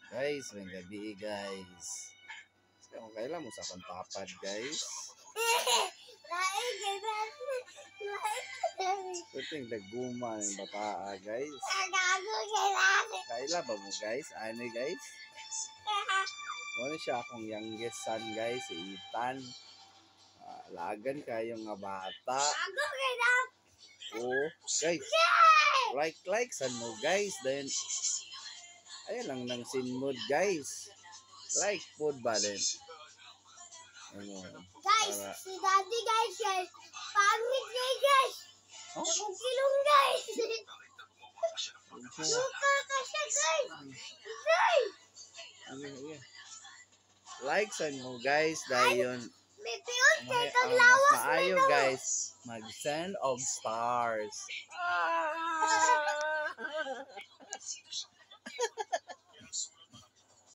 Guys, may gabi guys. Kung kailan mo sa kantapad guys. Puting daguma ng bataa guys. Kaila ba mo guys? Ano guys? Ano siya akong youngest son guys, si Ethan. Lagan kayong nga bata. Oh, guys. Like san mo guys. Then ayan lang ng sinmood guys. Like food ba din? Guys, si Daddy guys, pangit guys. Akong kilong guys. Suka ka siya guys. Guys. Like san mo guys dayon. May piyon kay kang lawas na maayo guys. Mag-send of stars.